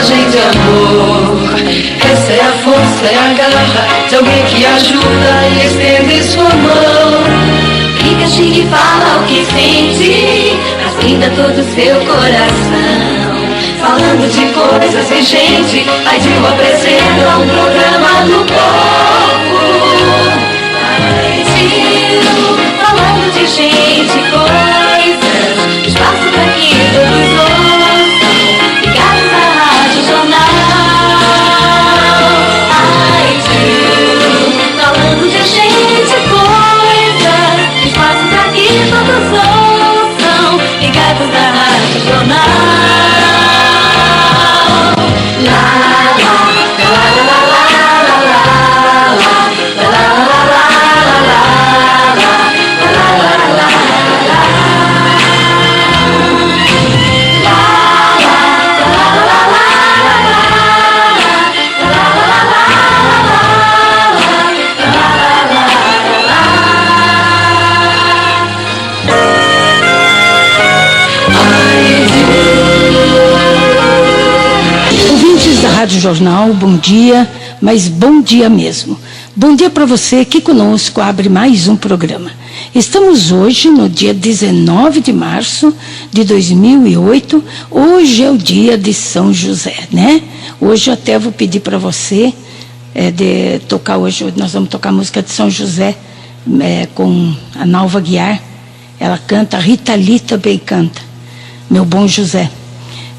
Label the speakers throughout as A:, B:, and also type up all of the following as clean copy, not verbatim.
A: mensagem de amor. Essa é a força, é a garra de alguém que ajuda e estende sua mão. Liga, chega e fala o que sente, mas brinda todo o seu coração. Falando de coisas e gente, Raidil apresenta um programa do povo. Raidil, falando de gente, coisas, espaço pra que todos ouçam, ligados à Rádio Jornal. Raidil, falando de gente, coisas, espaço pra que todos ouçam, ligados à Rádio Jornal.
B: Rádio Jornal, bom dia, mas bom dia mesmo. Bom dia para você que conosco abre mais um programa. Estamos hoje no dia 19 de março de 2008, hoje é o dia de São José, né? Hoje eu até vou pedir para você de tocar hoje, nós vamos tocar a música de São José com a Nalva Guiar, ela canta, Rita Lee também canta, Meu Bom José.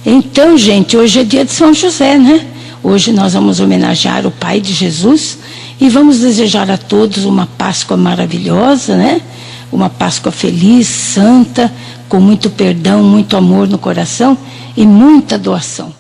B: Então, gente, hoje é dia de São José, né? Hoje nós vamos homenagear o Pai de Jesus e vamos desejar a todos uma Páscoa maravilhosa, né? Uma Páscoa feliz, santa, com muito perdão, muito amor no coração e muita doação.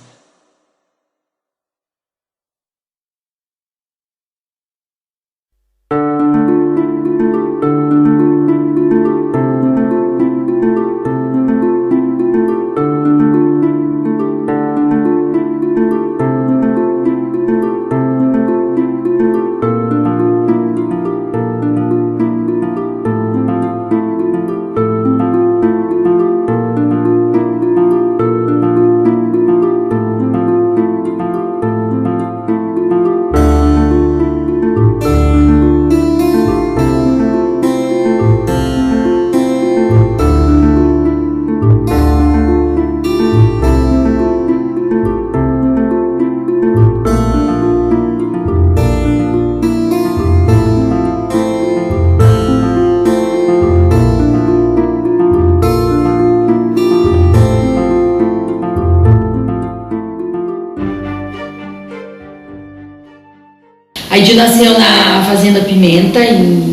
C: A Edil nasceu na Fazenda Pimenta,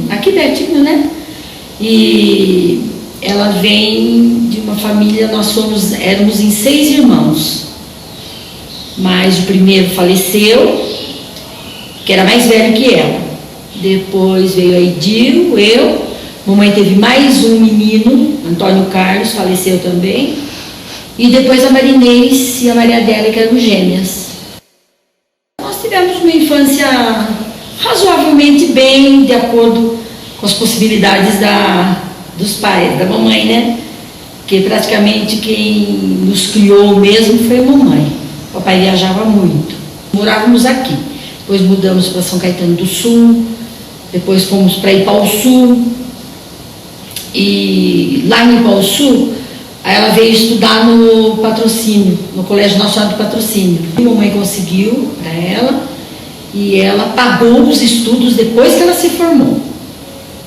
C: aqui pertinho, né? E ela vem de uma família, éramos em 6 irmãos. Mas o primeiro faleceu, que era mais velho que ela. Depois veio a Edil, eu. Mamãe teve mais um menino, Antônio Carlos, faleceu também. E depois a Marinês e a Maria Adélia, que eram gêmeas. Nós tivemos uma infância razoavelmente bem, de acordo com as possibilidades dos pais, da mamãe, né? Porque praticamente quem nos criou mesmo foi a mamãe. O papai viajava muito. Morávamos aqui. Depois mudamos para São Caetano do Sul. Depois fomos para Ipauçu. E lá em Ipauçu, ela veio estudar no Patrocínio, no Colégio Nacional do Patrocínio. A mamãe conseguiu para ela e ela pagou os estudos depois que ela se formou.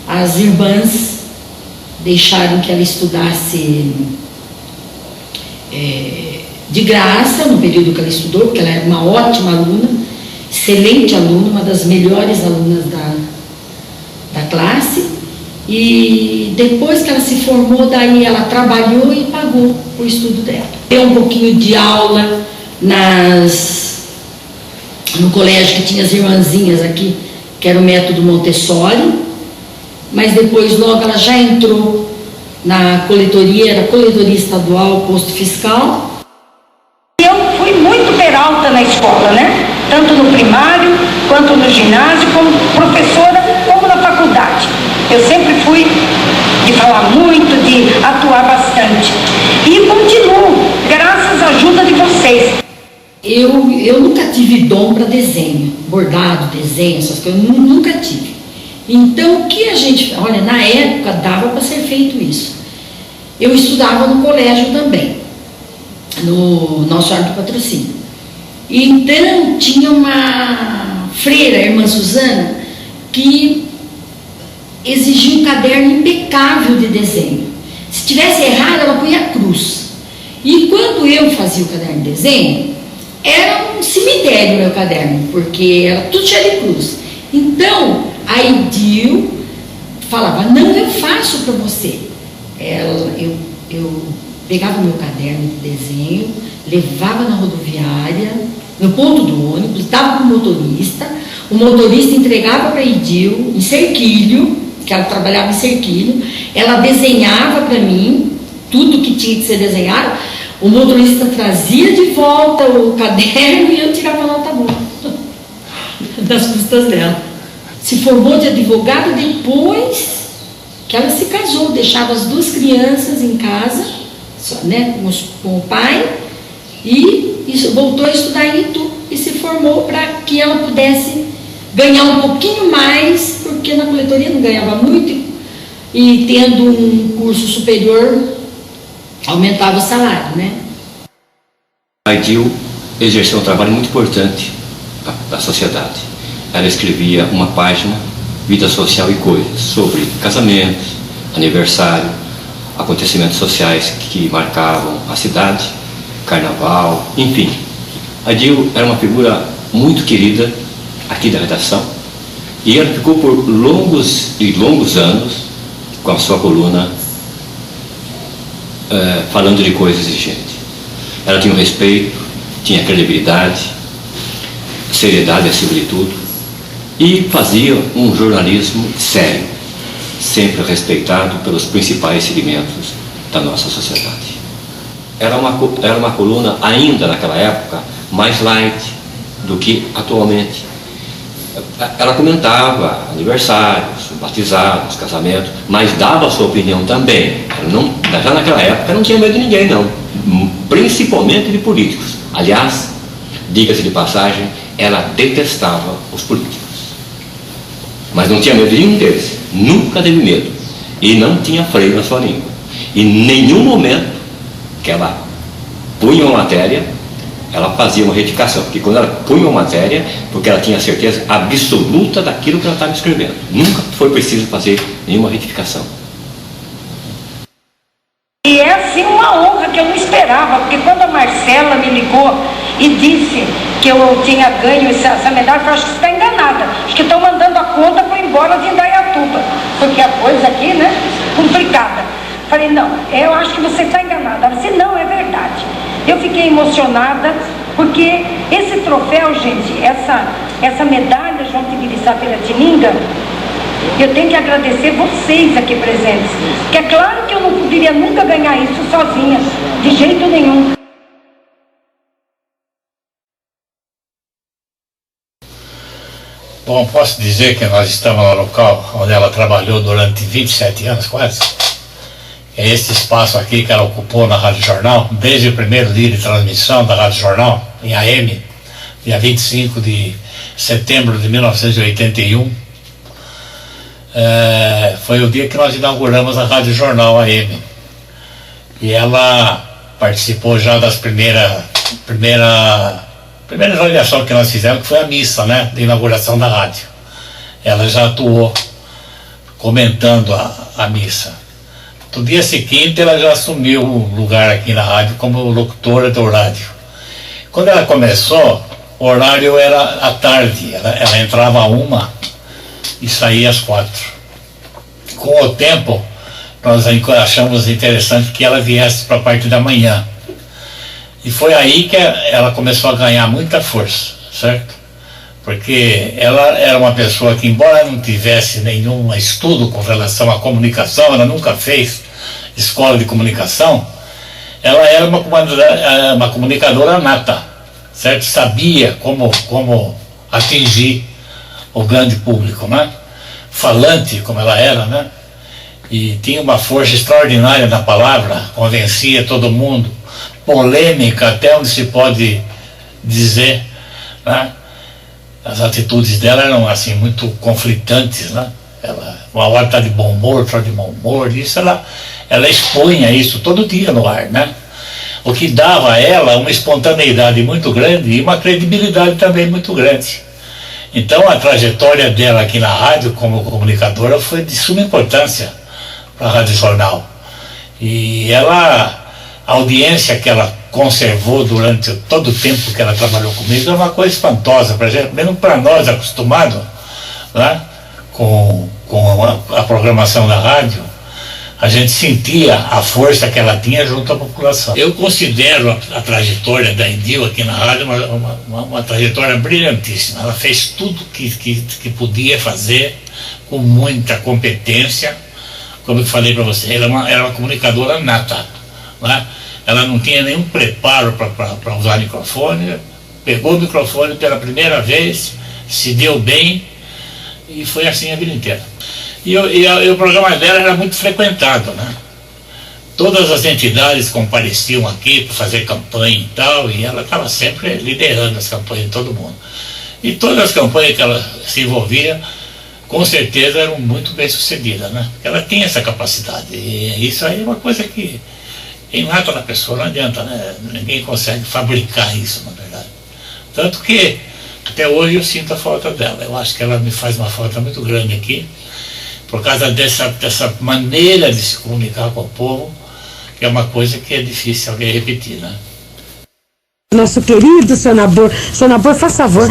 C: As irmãs deixaram que ela estudasse de graça no período que ela estudou, porque ela era uma ótima aluna, excelente aluna, uma das melhores alunas da classe. E depois que ela se formou, daí ela trabalhou e pagou o estudo dela. Deu um pouquinho de aula no colégio que tinha as irmãzinhas aqui, que era o método Montessori, mas depois logo ela já entrou na coletoria, era coletoria estadual, posto fiscal.
D: Eu fui muito peralta na escola, né? Tanto no primário, quanto no ginásio, como professora, como na faculdade. Eu sempre fui de falar muito, de atuar bastante. E continuo, graças à ajuda de vocês.
C: Eu eu nunca tive dom para desenho, bordado, desenho, essas coisas, nunca tive. Então, o que a gente... Olha, na época dava para ser feito isso. Eu estudava no colégio também, no Nosso Senhora do Patrocínio. Então, tinha uma freira, a irmã Suzana, que exigia um caderno impecável de desenho. Se tivesse errado, ela punha cruz. E quando eu fazia o caderno de desenho, era um cemitério o meu caderno, porque era tudo cheio de cruz. Então, a Idil falava, não, eu faço para você. Eu pegava o meu caderno de desenho, levava na rodoviária, no ponto do ônibus, dava para o motorista entregava para a Idil, em cerquilho, que ela trabalhava em cerquilho, ela desenhava para mim tudo que tinha que ser desenhado, o motorista trazia de volta o caderno e eu tirava a nota boa das custas dela. Se formou de advogado depois que ela se casou, deixava as 2 crianças em casa, né, com o pai, e voltou a estudar em Itu e se formou para que ela pudesse ganhar um pouquinho mais, porque na coletoria não ganhava muito, e tendo um curso superior aumentava o salário, né?
E: A Idil exerceu um trabalho muito importante da sociedade. Ela escrevia uma página, Vida Social e Coisas, sobre casamento, aniversário, acontecimentos sociais que marcavam a cidade, carnaval, enfim. A Idil era uma figura muito querida aqui da redação e ela ficou por longos e longos anos com a sua coluna falando de coisas de gente. Ela tinha um respeito, tinha credibilidade, seriedade acima de tudo, e fazia um jornalismo sério, sempre respeitado pelos principais segmentos da nossa sociedade. Era uma coluna, ainda naquela época, mais light do que atualmente. Ela comentava aniversários, batizados, casamentos, mas dava a sua opinião também. Já naquela época não tinha medo de ninguém, não, principalmente de políticos. Aliás, diga-se de passagem, ela detestava os políticos, mas não tinha medo de nenhum deles, nunca teve medo, e não tinha freio na sua língua. E em nenhum momento que ela punha uma matéria, ela fazia uma retificação, porque quando ela punha uma matéria, porque ela tinha certeza absoluta daquilo que ela estava escrevendo, nunca foi preciso fazer nenhuma retificação.
D: E é assim uma honra que eu não esperava, porque quando a Marcela me ligou e disse que eu tinha ganho essa medalha, eu falei, acho que você está enganada, acho que estão mandando a conta para ir embora de Indaiatuba, porque a coisa aqui, né, complicada. Falei, não, eu acho que você está enganada. Ela disse, não, é verdade. Eu fiquei emocionada, porque esse troféu, gente, essa medalha João Tibiriçá Piratininga, eu tenho que agradecer vocês aqui presentes, que é claro que eu não poderia nunca ganhar isso sozinha, de jeito nenhum.
F: Bom, posso dizer que nós estamos no local onde ela trabalhou durante 27 anos quase. É esse espaço aqui que ela ocupou na Rádio Jornal, desde o primeiro dia de transmissão da Rádio Jornal, em AM, dia 25 de setembro de 1981. Foi o dia que nós inauguramos a Rádio Jornal AM. E ela participou já das primeira avaliação que nós fizemos, que foi a missa, né, de inauguração da rádio. Ela já atuou comentando a missa. No dia seguinte ela já assumiu o lugar aqui na rádio como locutora do horário. Quando ela começou, o horário era à tarde, ela entrava às 1 e saía às 4. Com o tempo, nós achamos interessante que ela viesse para a parte da manhã. E foi aí que ela começou a ganhar muita força, certo? Porque ela era uma pessoa que, embora não tivesse nenhum estudo com relação à comunicação, ela nunca fez escola de comunicação, ela era uma comunicadora nata, certo? Sabia como atingir o grande público, né? Falante, como ela era, né? E tinha uma força extraordinária na palavra, convencia todo mundo, polêmica até onde se pode dizer, né? As atitudes dela eram assim muito conflitantes, né? Ela, uma hora está de bom humor, outra de mau humor, isso ela expunha isso todo dia no ar, né? O que dava a ela uma espontaneidade muito grande e uma credibilidade também muito grande. Então a trajetória dela aqui na rádio como comunicadora foi de suma importância para a Rádio Jornal. E a audiência que ela conservou durante todo o tempo que ela trabalhou comigo é uma coisa espantosa, mesmo para nós acostumados, né, com a programação da rádio, a gente sentia a força que ela tinha junto à população. Eu considero a trajetória da Indil aqui na rádio uma trajetória brilhantíssima. Ela fez tudo que podia fazer com muita competência. Como eu falei para você, ela era uma comunicadora nata, né? Ela não tinha nenhum preparo para usar microfone, pegou o microfone pela primeira vez, se deu bem e foi assim a vida inteira. E o programa dela era muito frequentado, né? Todas as entidades compareciam aqui para fazer campanha e tal, e ela estava sempre liderando as campanhas de todo mundo. E todas as campanhas que ela se envolvia, com certeza eram muito bem sucedidas, né? Porque ela tinha essa capacidade, e isso aí é uma coisa que é inata na pessoa, não adianta, né? Ninguém consegue fabricar isso, na verdade. Tanto que até hoje eu sinto a falta dela. Eu acho que ela me faz uma falta muito grande aqui, por causa dessa maneira de se comunicar com o povo, que é uma coisa que é difícil alguém repetir, né?
G: Nosso querido Seu Nabor, faz favor.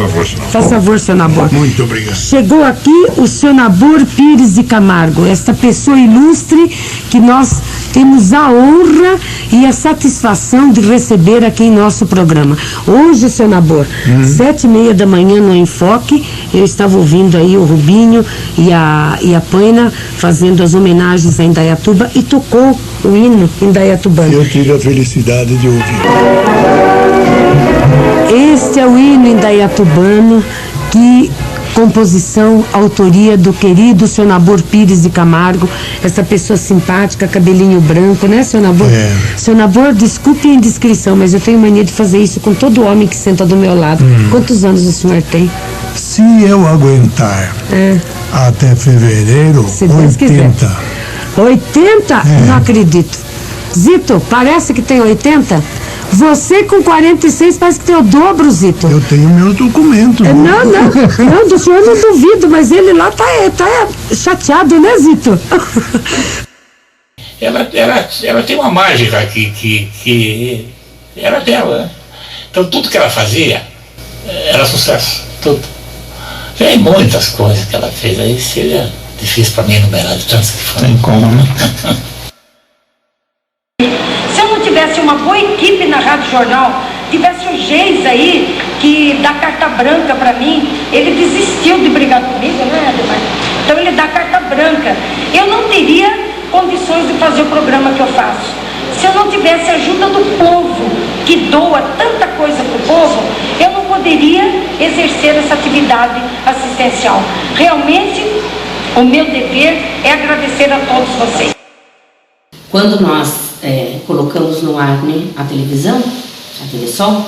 G: Faz favor, Seu Nabor.
H: Muito obrigado.
G: Chegou aqui o Seu Nabor Pires de Camargo, esta pessoa ilustre que nós temos a honra e a satisfação de receber aqui em nosso programa. Hoje, Seu Nabor, 7h30 da manhã no Enfoque, eu estava ouvindo aí o Rubinho e a Paina fazendo as homenagens a Indaiatuba e tocou o hino indaiatubano.
H: Eu tive a felicidade de ouvir.
G: Este é o hino indaiatubano, que composição, autoria do querido Seu Nabor Pires de Camargo, essa pessoa simpática, cabelinho branco, né, Seu Nabor?
H: É.
G: Seu Nabor, desculpe a indiscrição, mas eu tenho mania de fazer isso com todo homem que senta do meu lado. Quantos anos o senhor tem?
H: Se eu aguentar até fevereiro,
G: Se Deus
H: 80.
G: quiser. 80? Não acredito. Zito, parece que tem 80? Você com 46 parece que tem o dobro, Zito.
H: Eu tenho meus documentos.
G: Não, do senhor não duvido, mas ele lá tá chateado, né, Zito?
F: Ela tem uma mágica que era dela, né? Então tudo que ela fazia era sucesso, tudo. Tem muitas coisas que ela fez aí, seria difícil para mim enumerar de tantas que foram.
H: Tem como, né?
D: Se eu não tivesse uma boa equipe na Rádio Jornal, tivesse o Geis aí, que dá carta branca para mim, ele desistiu de brigar comigo, né, Ademar? Então ele dá carta branca. Eu não teria condições de fazer o programa que eu faço. Se eu não tivesse a ajuda do povo, que doa tanta coisa para o povo, eu não poderia exercer essa atividade assistencial. Realmente, o meu dever é agradecer a todos vocês.
C: Quando nós colocamos no ar, né, a televisão, a TV Sol,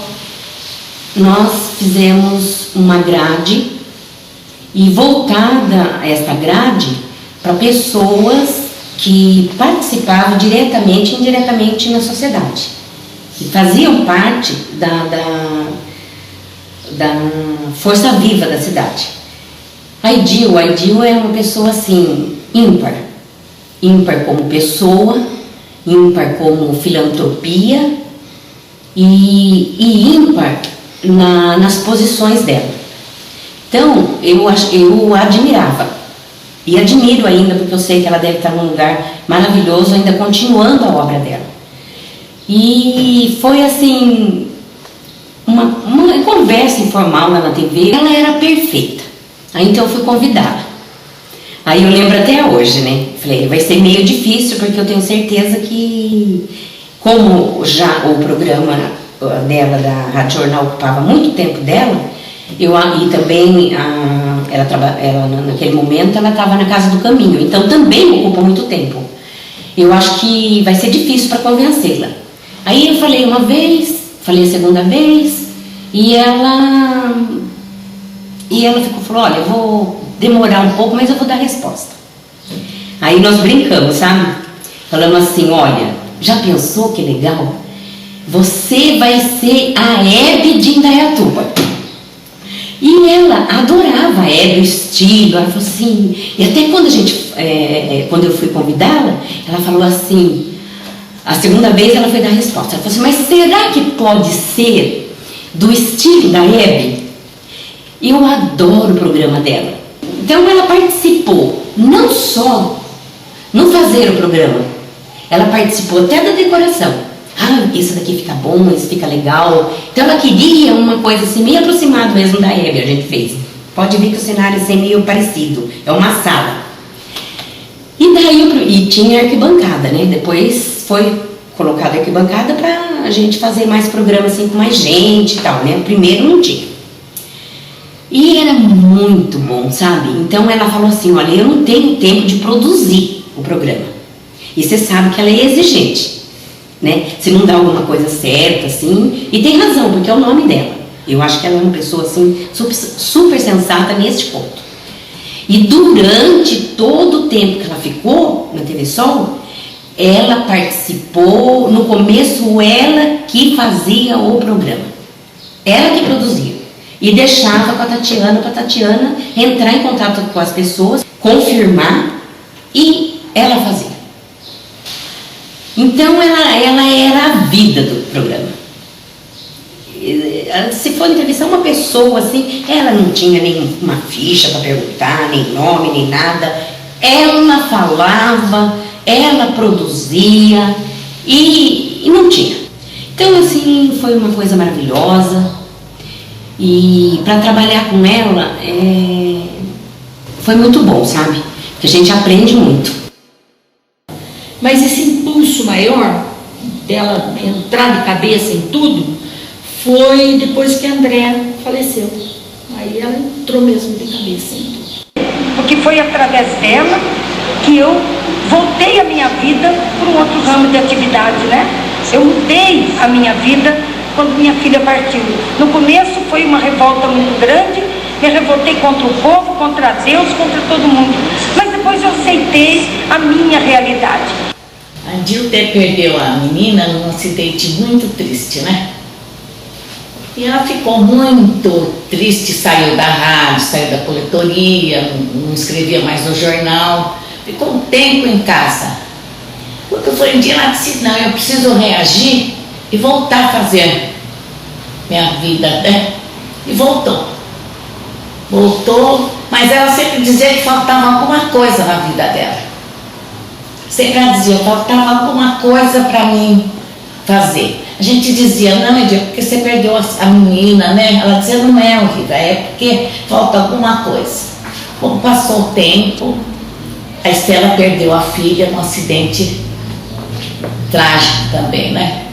C: nós fizemos uma grade e voltada esta grade para pessoas que participavam diretamente e indiretamente na sociedade, que faziam parte da força viva da cidade. A Idil é uma pessoa assim, ímpar como pessoa, ímpar como filantropia e ímpar nas posições dela. Então, eu admirava e admiro ainda, porque eu sei que ela deve estar num lugar maravilhoso, ainda continuando a obra dela. E foi assim, uma conversa informal lá na TV. Ela era perfeita, aí então eu fui convidada. Aí eu lembro até hoje, né? Falei, vai ser meio difícil, porque eu tenho certeza que, como já o programa dela, da Rádio Jornal, ocupava muito tempo dela, e também ela naquele momento ela estava na Casa do Caminho, então também ocupa muito tempo. Eu acho que vai ser difícil para convencê-la. Aí eu falei uma vez, falei a segunda vez,
I: E ela falou, olha, eu vou demorar um pouco, mas eu vou dar resposta. Aí nós brincamos, sabe? Falamos assim, olha, já pensou que legal? Você vai ser a Hebe de Indaiatuba. E ela adorava a Hebe, o estilo, ela falou assim, e até quando eu fui convidá-la, ela falou assim, a segunda vez ela foi dar a resposta, ela falou assim, mas será que pode ser do estilo da Hebe? Eu adoro o programa dela. Então ela participou, não só no fazer o programa, ela participou até da decoração. Ah, isso daqui fica bom, isso fica legal. Então ela queria uma coisa assim, meio aproximado mesmo da Hebe, a gente fez. Pode ver que o cenário é assim, meio parecido, é uma sala. E daí tinha arquibancada, né? Depois foi colocada a arquibancada pra a gente fazer mais programa assim com mais gente e tal, né? Primeiro não tinha. E era muito bom, sabe? Então ela falou assim, olha, eu não tenho tempo de produzir o programa. E você sabe que ela é exigente, né? Se não dá alguma coisa certa, assim, e tem razão, porque é o nome dela. Eu acho que ela é uma pessoa, assim, super sensata neste ponto. E durante todo o tempo que ela ficou na TV Sol, ela participou, no começo ela que fazia o programa. Ela que produzia. E deixava para a Tatiana entrar em contato com as pessoas, confirmar, e ela fazia. Então ela era a vida do programa. Se for entrevistar uma pessoa assim, ela não tinha nenhuma ficha para perguntar, nem nome, nem nada. Ela falava, ela produzia e não tinha. Então assim, foi uma coisa maravilhosa. E para trabalhar com ela foi muito bom, sabe? Porque a gente aprende muito.
C: Mas esse impulso maior dela entrar de cabeça em tudo foi depois que a Andréa faleceu. Aí ela entrou mesmo de cabeça em tudo.
D: Porque foi através dela que eu voltei a minha vida para um outro ramo de atividade, né? Eu mudei a minha vida quando minha filha partiu. No começo foi uma revolta muito grande, me revoltei contra o povo, contra Deus, contra todo mundo. Mas depois eu aceitei a minha realidade.
J: A Dilter perdeu a menina num acidente muito triste, né? E ela ficou muito triste, saiu da rádio, saiu da coletoria, não escrevia mais no jornal, ficou um tempo em casa. Quando foi um dia, ela disse, não, eu preciso reagir e voltar a fazer minha vida, né? E voltou, mas ela sempre dizia que faltava alguma coisa na vida dela. Sempre ela dizia, faltava alguma coisa para mim fazer. A gente dizia, não, Edil, porque você perdeu a menina, né? Ela dizia, não é horrível, é porque falta alguma coisa. Como passou o tempo, a Estela perdeu a filha num acidente trágico também, né?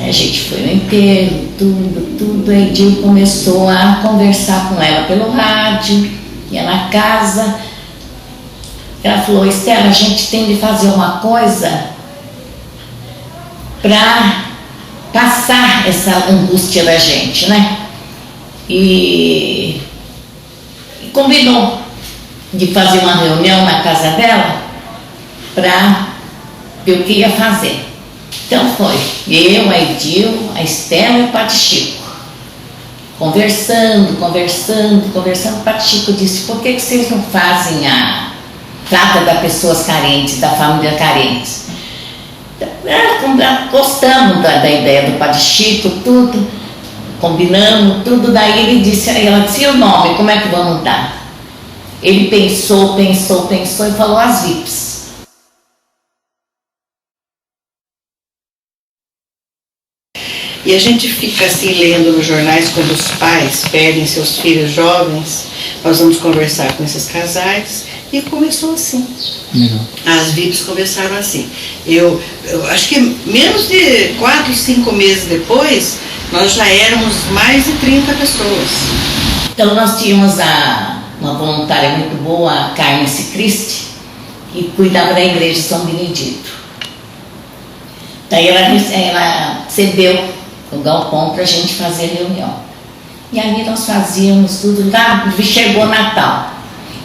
J: A gente foi no enterro, tudo. A Edil começou a conversar com ela pelo rádio, ia na casa. Ela falou, Estela, a gente tem de fazer uma coisa para passar essa angústia da gente, né? E combinou de fazer uma reunião na casa dela para ver o que ia fazer. Então foi eu, a Edil, a Estela e o Padre Chico. Conversando. O Padre Chico disse, por que vocês não fazem trata das pessoas carentes, da família carente? Gostamos da ideia do Padre Chico, tudo, combinamos tudo. Daí ela disse, e o nome, como é que vamos dar? Ele pensou e falou as VIPs.
K: E a gente fica assim lendo nos jornais quando os pais perdem seus filhos jovens. Nós vamos conversar com esses casais e começou assim. As VIPs conversaram assim. Eu acho que menos de 4, 5 meses depois, nós já éramos mais de 30 pessoas.
J: Então nós tínhamos uma voluntária muito boa, a Carmen Cristi, que cuidava da igreja de São Benedito. Daí ela cedeu no galpão para a gente fazer reunião. E ali nós fazíamos tudo, lá chegou Natal,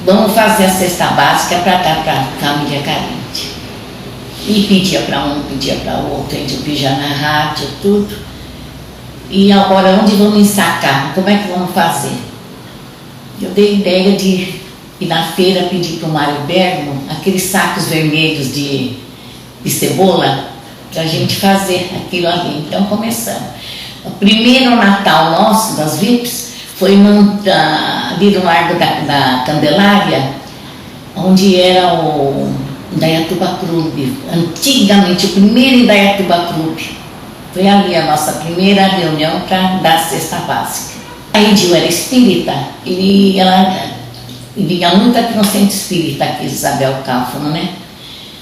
J: vamos fazer a cesta básica para dar para a família carente. E pedia para um, pedia para outro, a gente pedia na rádio, tudo. E agora, onde vamos ensacar? Como é que vamos fazer? Eu dei ideia de ir na feira pedir para o Mário Bergman aqueles sacos vermelhos de cebola para a gente fazer aquilo ali. Então começamos. O primeiro Natal nosso, das VIPs, foi ali no Largo da Candelária, onde era o Indaiatuba Clube. Antigamente, o primeiro Indaiatuba Clube. Foi ali a nossa primeira reunião para dar a cesta básica. A Edil era espírita, ela vinha muito aqui no centro espírita, aqui, Isabel Cáfano, né?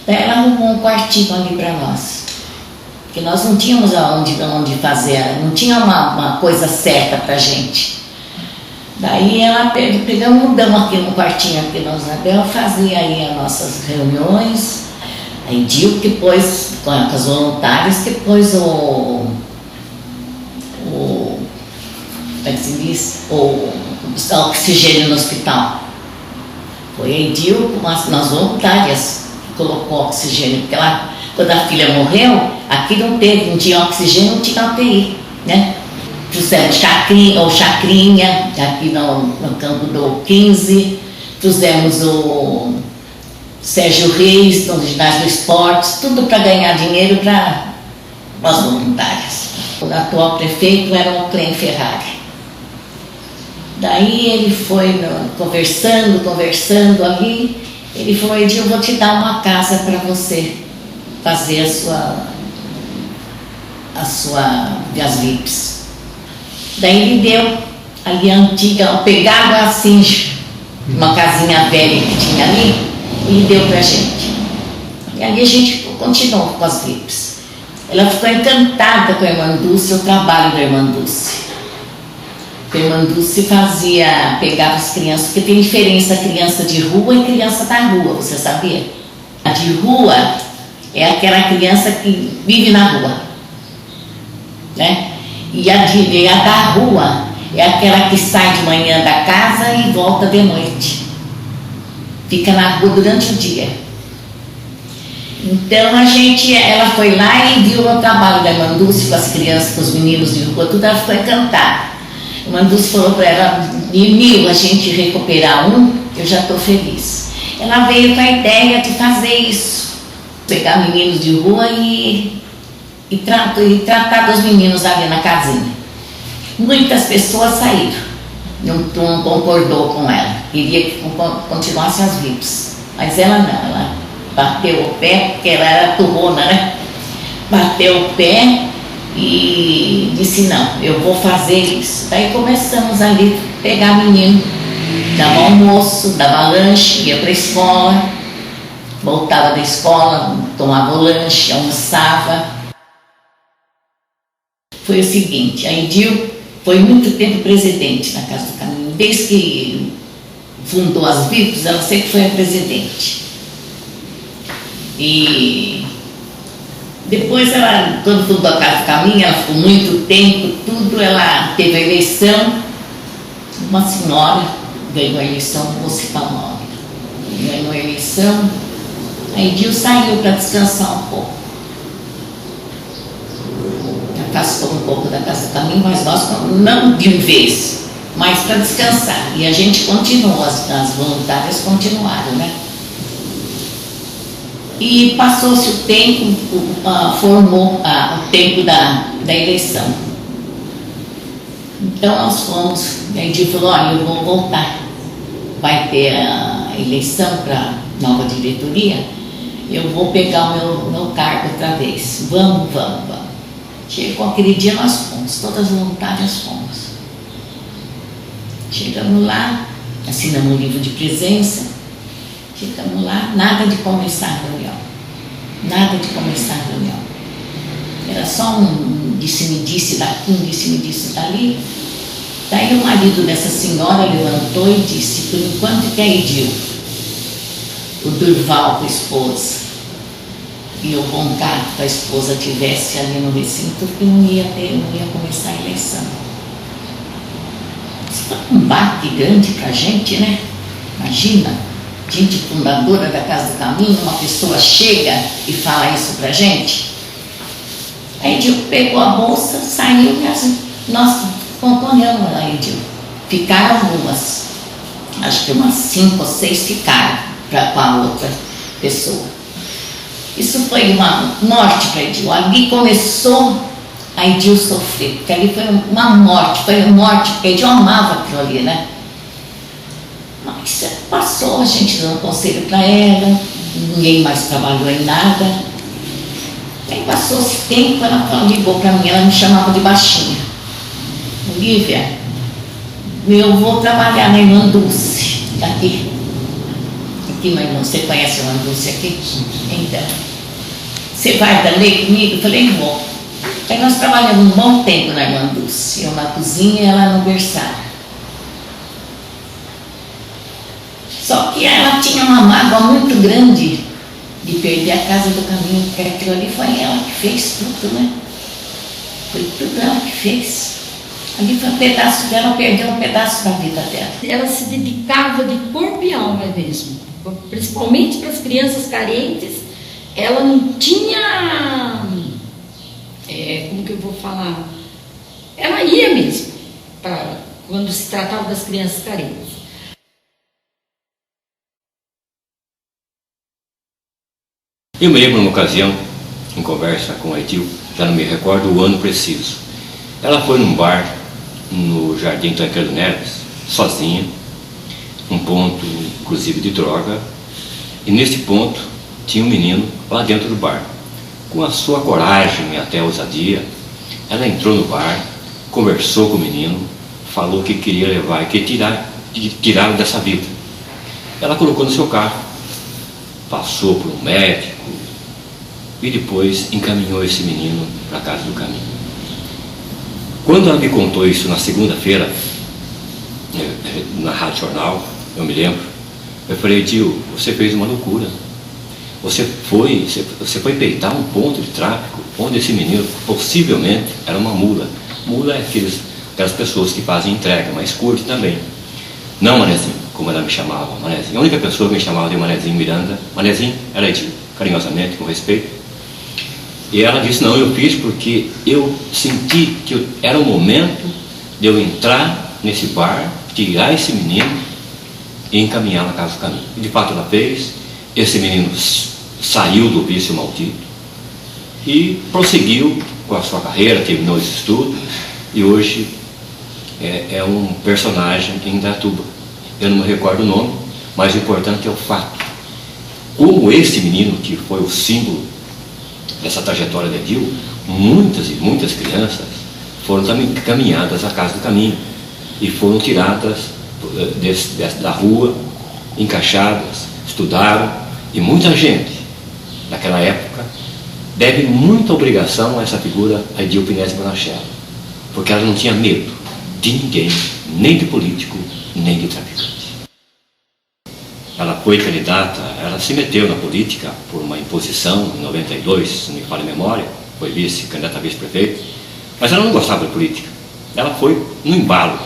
J: Daí ela arrumou um quartinho ali para nós. Porque nós não tínhamos onde fazer, não tinha uma coisa certa para gente. Daí ela pegamos, mudamos aqui no quartinho aqui na Isabel, fazia aí as nossas reuniões. A Edil que pôs, com as voluntárias, que pôs como é que se diz? O oxigênio no hospital. Foi a Edil com as voluntárias que colocou oxigênio, porque ela, quando a filha morreu, aqui não tinha oxigênio, não tinha UTI, né? Fizemos chacrinha, aqui no campo do 15, fizemos o Sérgio Reis, no ginásio do esportes, tudo para ganhar dinheiro para as voluntárias. O atual prefeito era o Clem Ferrari. Daí ele foi conversando ali, ele falou: Edil, eu vou te dar uma casa para você fazer as VIPs. Daí ele deu ali a antiga, pegava assim, uma casinha velha que tinha ali, e deu pra gente. E ali a gente continuou com as VIPs. Ela ficou encantada com a irmã Dulce, o trabalho da irmã Dulce. A irmã Dulce pegava as crianças, porque tem diferença criança de rua e criança da rua, você sabia? A de rua é aquela criança que vive na rua, né? E a da rua é aquela que sai de manhã da casa e volta de noite. Fica na rua durante o dia. Então ela foi lá e viu o trabalho da irmã Dulce com as crianças, com os meninos de rua, tudo, ela ficou encantada. A irmã Dulce falou para ela: de a gente recuperar eu já estou feliz. Ela veio com a ideia de fazer isso, pegar meninos de rua e tratar dos meninos ali na casinha. Muitas pessoas saíram, não concordou com ela, queria que continuasse as VIPs, mas ela não, ela bateu o pé, porque ela era turrona, né? Bateu o pé e disse: não, eu vou fazer isso. Daí começamos ali a pegar menino, dava almoço, dava lanche, ia para a escola, voltava da escola, tomava o lanche, almoçava. Foi o seguinte: a Edil foi muito tempo presidente na Casa do Caminho. Desde que fundou as VIPs, ela sempre foi a presidente. E depois quando fundou a Casa do Caminho, ela ficou muito tempo, ela teve a eleição, uma senhora ganhou a eleição municipal nova. Ganhou a eleição, a Edil saiu para descansar um pouco. Afastou um pouco da Casa do Caminho, mas nós não de vez, mas para descansar. E a gente continuou, as voluntárias continuaram, né? E passou-se o tempo, formou o tempo da eleição. Então nós fomos, a gente falou: olha, eu vou voltar, vai ter a eleição para nova diretoria, eu vou pegar o meu cargo outra vez. Vamos. Chegou aquele dia, nós fomos, todas as voluntárias fomos. Chegamos lá, assinamos um livro de presença, chegamos lá, nada de começar a reunião. Era só um disse-me-disse daqui, um disse-me-disse dali. Daí o marido dessa senhora levantou e disse: por enquanto que é Edil, o Durval, a esposa, E eu vontade que a esposa tivesse ali no recinto, porque não ia começar a eleição. Isso foi um baque grande pra gente, né? Imagina, gente fundadora da Casa do Caminho, uma pessoa chega e fala isso pra gente. Aí Edil pegou a bolsa, saiu e nós concorremos lá, Edil. Ficaram algumas, acho que umas 5 ou 6 ficaram com a outra pessoa. Isso foi uma morte para Edil. Ali começou a Edil sofrer, porque ali foi uma morte, porque Edil amava aquilo ali, né? Mas passou, a gente deu um conselho para ela, ninguém mais trabalhou em nada. Aí passou esse tempo, ela ligou para mim, ela me chamava de baixinha. Olívia, eu vou trabalhar na Irmã Dulce, aqui, minha irmã, você conhece a Irmã Dulce aqui? Então, você vai dar lei comigo? Eu falei, vou. Aí nós trabalhamos um bom tempo na Irmã Dulce, eu na cozinha e ela no berçário. Só que ela tinha uma mágoa muito grande de perder a Casa do Caminho, porque aquilo ali foi ela que fez tudo, né? Foi tudo ela que fez. Ali foi um pedaço dela, perdeu um pedaço da vida dela.
C: Ela se dedicava de corpo e alma mesmo, principalmente para as crianças carentes. Ela não tinha, como que eu vou falar? Ela ia mesmo, quando se tratava das crianças carentes.
E: Eu me lembro numa ocasião, em conversa com a Edil, já não me recordo o ano preciso. Ela foi num bar no Jardim Tancredo Neves, sozinha, um ponto inclusive de droga, e nesse ponto tinha um menino lá dentro do bar. Com a sua coragem e até ousadia, ela entrou no bar, conversou com o menino, falou que queria levar, que tirá-lo dessa vida. Ela colocou no seu carro, passou por um médico e depois encaminhou esse menino para a Casa do Caminho. Quando ela me contou isso na segunda-feira, na Rádio Jornal, eu me lembro, eu falei, tio, você fez uma loucura. Você foi peitar um ponto de tráfico onde esse menino possivelmente era uma mula. Mula é aquelas pessoas que fazem entrega, mas curte também. Não Manezinho, como ela me chamava, Manezinho. A única pessoa que me chamava de Manezinho Miranda, Manezinho, era Edil, carinhosamente, com respeito. E ela disse, não, eu fiz porque eu senti que era o momento de eu entrar nesse bar, tirar esse menino e encaminhar na Casa do Caminho. E de fato ela fez, esse menino saiu do vício maldito e prosseguiu com a sua carreira, terminou esse estudo e hoje é um personagem em Indaiatuba. Eu não me recordo o nome, mas o importante é o fato. Como esse menino que foi o símbolo dessa trajetória de Edil, muitas e muitas crianças foram também encaminhadas à Casa do Caminho e foram tiradas da rua, encaixadas, estudaram, e muita gente naquela época deve muita obrigação a essa figura, a Edil Pinesi Bonachella, porque ela não tinha medo de ninguém, nem de político, nem de traficante. Ela foi candidata, ela se meteu na política por uma imposição em 92, se não me falha a memória, foi candidata a vice-prefeito, mas ela não gostava de política, ela foi no embalo.